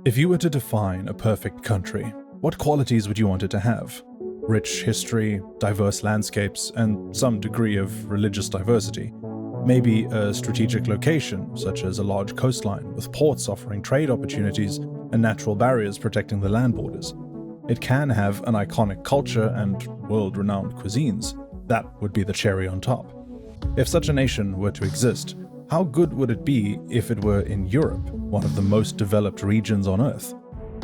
If you were to define a perfect country, what qualities would you want it to have? Rich history, diverse landscapes, and some degree of religious diversity. Maybe a strategic location, such as a large coastline with ports offering trade opportunities and natural barriers protecting the land borders. It can have an iconic culture and world-renowned cuisines. That would be the cherry on top. If such a nation were to exist, how good would it be if it were in Europe, one of the most developed regions on Earth?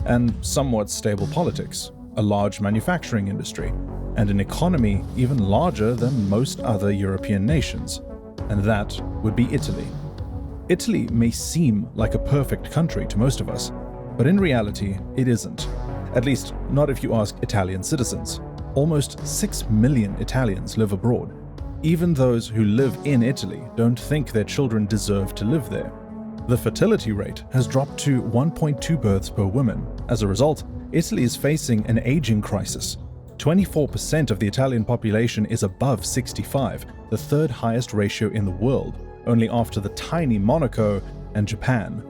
And somewhat stable politics, a large manufacturing industry, and an economy even larger than most other European nations. And that would be Italy. Italy may seem like a perfect country to most of us, but in reality, it isn't. At least, not if you ask Italian citizens. Almost 6 million Italians live abroad. Even those who live in Italy don't think their children deserve to live there. The fertility rate has dropped to 1.2 births per woman. As a result, Italy is facing an aging crisis. 24% of the Italian population is above 65, the third highest ratio in the world, only after the tiny Monaco and Japan.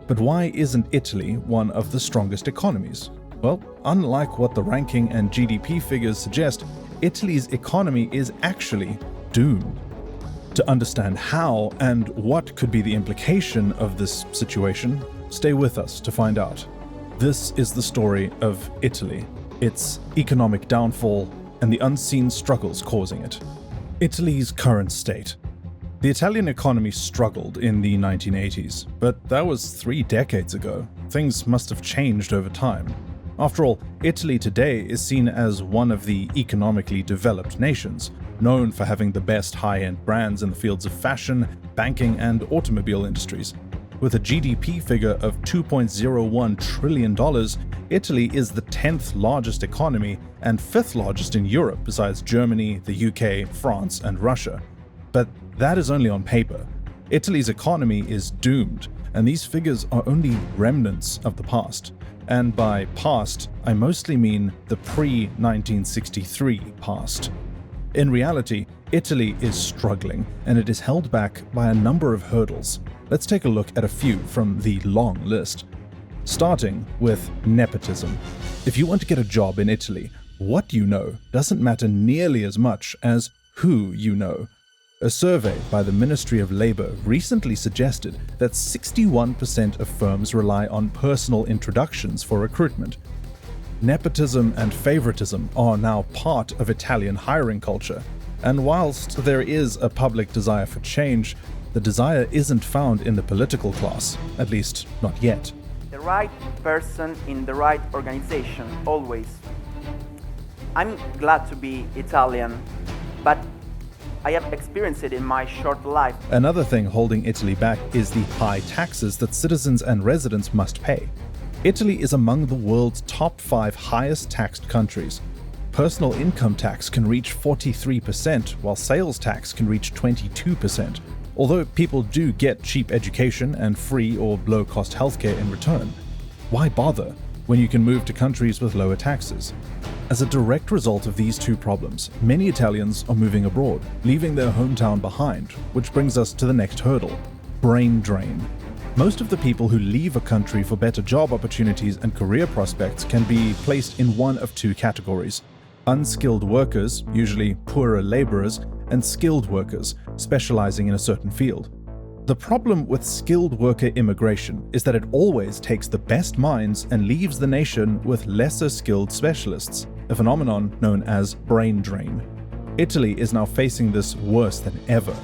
But why isn't Italy one of the strongest economies? Well, unlike what the ranking and GDP figures suggest, Italy's economy is actually doomed. To understand how and what could be the implication of this situation, stay with us to find out. This is the story of Italy, its economic downfall, and the unseen struggles causing it. Italy's current state. The Italian economy struggled in the 1980s, but that was 3 decades ago. Things must have changed over time. After all, Italy today is seen as one of the economically developed nations, known for having the best high-end brands in the fields of fashion, banking, and automobile industries. With a GDP figure of $2.01 trillion, Italy is the 10th largest economy and 5th largest in Europe besides Germany, the UK, France, and Russia. But that is only on paper. Italy's economy is doomed, and these figures are only remnants of the past. And by past, I mostly mean the pre-1963 past. In reality, Italy is struggling, and it is held back by a number of hurdles. Let's take a look at a few from the long list. Starting with nepotism. If you want to get a job in Italy, what you know doesn't matter nearly as much as who you know. A survey by the Ministry of Labor recently suggested that 61% of firms rely on personal introductions for recruitment. Nepotism and favoritism are now part of Italian hiring culture, and whilst there is a public desire for change, the desire isn't found in the political class, at least not yet. The right person in the right organization, always. I'm glad to be Italian, but I have experienced it in my short life. Another thing holding Italy back is the high taxes that citizens and residents must pay. Italy is among the world's top 5 highest taxed countries. Personal income tax can reach 43%, while sales tax can reach 22%. Although people do get cheap education and free or low-cost healthcare in return. Why bother when you can move to countries with lower taxes? As a direct result of these two problems, many Italians are moving abroad, leaving their hometown behind, which brings us to the next hurdle: brain drain. Most of the people who leave a country for better job opportunities and career prospects can be placed in one of 2 categories: unskilled workers, usually poorer laborers, and skilled workers, specializing in a certain field. The problem with skilled worker immigration is that it always takes the best minds and leaves the nation with lesser skilled specialists, a phenomenon known as brain drain. Italy is now facing this worse than ever.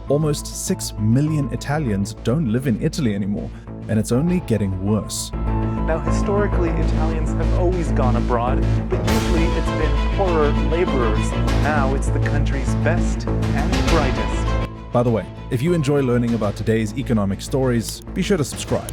Almost 6 million Italians don't live in Italy anymore, and it's only getting worse. Now, historically, Italians have always gone abroad, but usually it's been poorer laborers. Now it's the country's best and brightest. By the way, if you enjoy learning about today's economic stories, be sure to subscribe.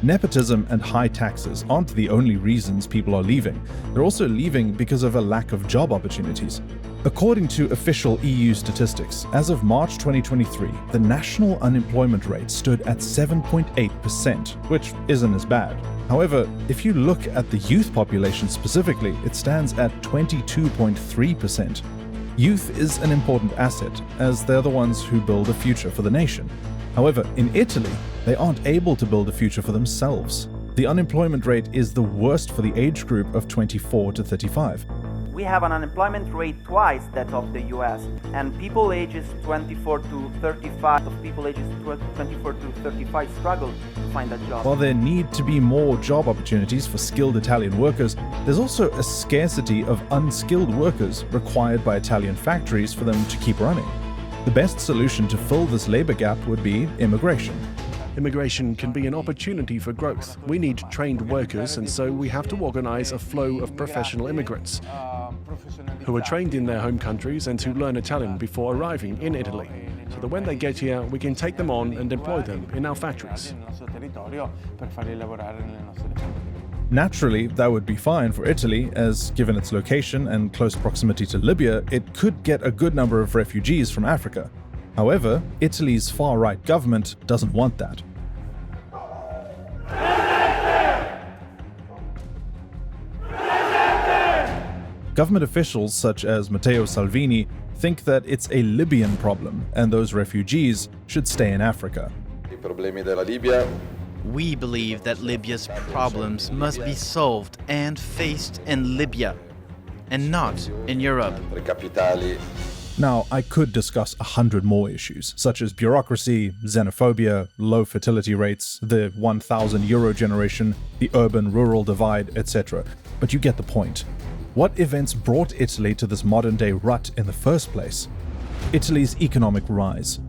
Nepotism and high taxes aren't the only reasons people are leaving. They're also leaving because of a lack of job opportunities. According to official EU statistics, as of March 2023, the national unemployment rate stood at 7.8%, which isn't as bad. However, if you look at the youth population specifically, it stands at 22.3%. Youth is an important asset, as they're the ones who build a future for the nation. However, in Italy, they aren't able to build a future for themselves. The unemployment rate is the worst for the age group of 24 to 35. We have an unemployment rate twice that of the US, and people ages 24 to 35 struggle to find a job. While there need to be more job opportunities for skilled Italian workers, there's also a scarcity of unskilled workers required by Italian factories for them to keep running. The best solution to fill this labor gap would be immigration. Immigration can be an opportunity for growth. We need trained workers, and so we have to organize a flow of professional immigrants who are trained in their home countries and who learn Italian before arriving in Italy, so that when they get here, we can take them on and employ them in our factories. Naturally, that would be fine for Italy, as given its location and close proximity to Libya, it could get a good number of refugees from Africa. However, Italy's far-right government doesn't want that. Government officials such as Matteo Salvini think that it's a Libyan problem and those refugees should stay in Africa. We believe that Libya's problems must be solved and faced in Libya, and not in Europe. Now, I could discuss 100 more issues, such as bureaucracy, xenophobia, low fertility rates, the 1,000 euro generation, the urban-rural divide, etc. But you get the point. What events brought Italy to this modern-day rut in the first place? Italy's economic rise.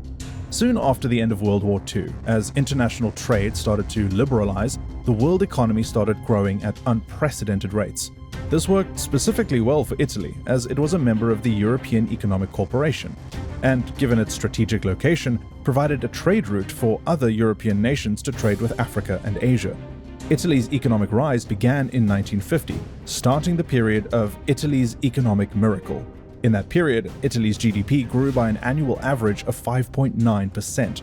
Soon after the end of World War II, as international trade started to liberalize, the world economy started growing at unprecedented rates. This worked specifically well for Italy, as it was a member of the European Economic Cooperation, and given its strategic location, provided a trade route for other European nations to trade with Africa and Asia. Italy's economic rise began in 1950, starting the period of Italy's economic miracle. In that period, Italy's GDP grew by an annual average of 5.9%.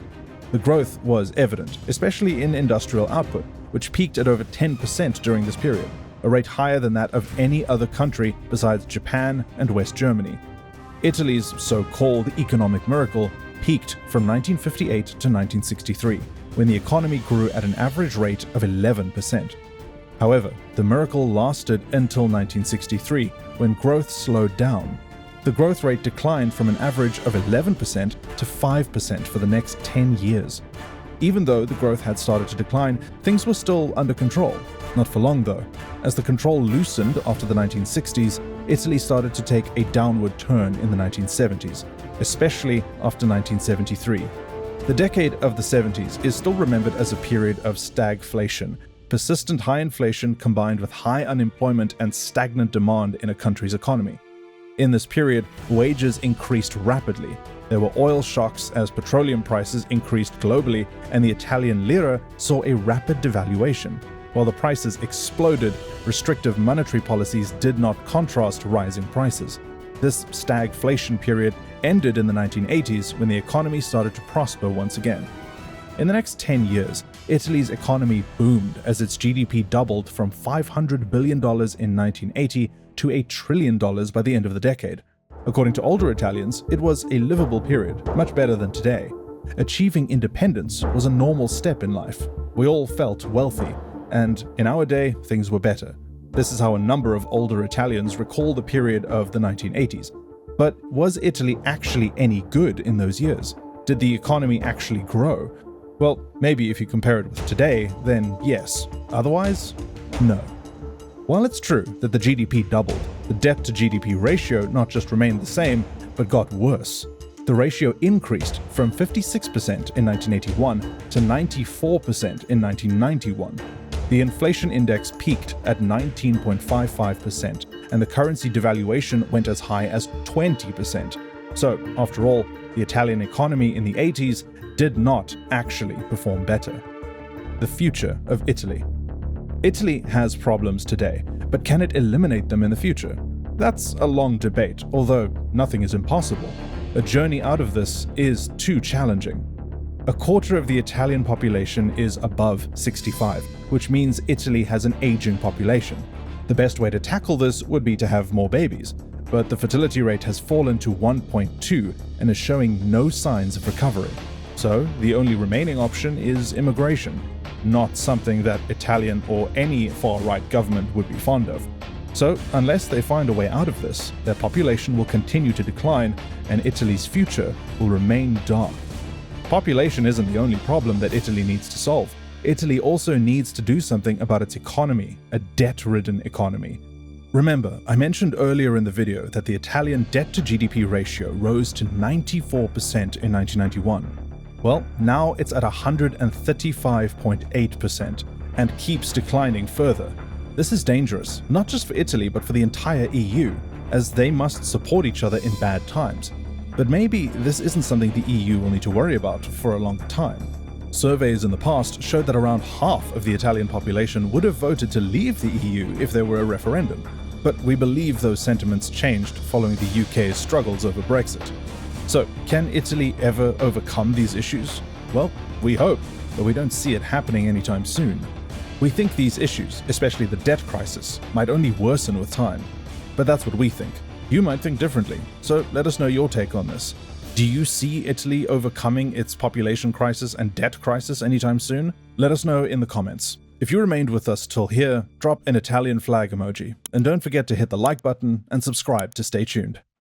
The growth was evident, especially in industrial output, which peaked at over 10% during this period, a rate higher than that of any other country besides Japan and West Germany. Italy's so-called economic miracle peaked from 1958 to 1963, when the economy grew at an average rate of 11%. However, the miracle lasted until 1963, when growth slowed down. The growth rate declined from an average of 11% to 5% for the next 10 years. Even though the growth had started to decline, things were still under control. Not for long though. As the control loosened after the 1960s, Italy started to take a downward turn in the 1970s, especially after 1973. The decade of the 70s is still remembered as a period of stagflation, persistent high inflation combined with high unemployment and stagnant demand in a country's economy. In this period, wages increased rapidly. There were oil shocks as petroleum prices increased globally, and the Italian lira saw a rapid devaluation. While the prices exploded, restrictive monetary policies did not contrast rising prices. This stagflation period ended in the 1980s when the economy started to prosper once again. In the next 10 years, Italy's economy boomed as its GDP doubled from $500 billion in 1980 to $1 trillion by the end of the decade. According to older Italians, it was a livable period, much better than today. Achieving independence was a normal step in life. We all felt wealthy, and in our day, things were better. This is how a number of older Italians recall the period of the 1980s. But was Italy actually any good in those years? Did the economy actually grow? Well, maybe if you compare it with today, then yes. Otherwise, no. While it's true that the GDP doubled, the debt to GDP ratio not just remained the same, but got worse. The ratio increased from 56% in 1981 to 94% in 1991. The inflation index peaked at 19.55%, and the currency devaluation went as high as 20%. So, after all, the Italian economy in the 80s did not actually perform better. The future of Italy. Italy has problems today, but can it eliminate them in the future? That's a long debate, although nothing is impossible. A journey out of this is too challenging. A quarter of the Italian population is above 65, which means Italy has an aging population. The best way to tackle this would be to have more babies, but the fertility rate has fallen to 1.2 and is showing no signs of recovery. So, the only remaining option is immigration. not something that Italian or any far-right government would be fond of. So, unless they find a way out of this, their population will continue to decline and Italy's future will remain dark. Population isn't the only problem that Italy needs to solve. Italy also needs to do something about its economy, a debt-ridden economy. Remember, I mentioned earlier in the video that the Italian debt-to-GDP ratio rose to 94% in 1991. Well, now it's at 135.8% and keeps declining further. This is dangerous, not just for Italy but for the entire EU, as they must support each other in bad times. But maybe this isn't something the EU will need to worry about for a long time. Surveys in the past showed that around half of the Italian population would have voted to leave the EU if there were a referendum. But we believe those sentiments changed following the UK's struggles over Brexit. So, can Italy ever overcome these issues? Well, we hope, but we don't see it happening anytime soon. We think these issues, especially the debt crisis, might only worsen with time. But that's what we think. You might think differently, so let us know your take on this. Do you see Italy overcoming its population crisis and debt crisis anytime soon? Let us know in the comments. If you remained with us till here, drop an Italian flag emoji, and don't forget to hit the like button and subscribe to stay tuned.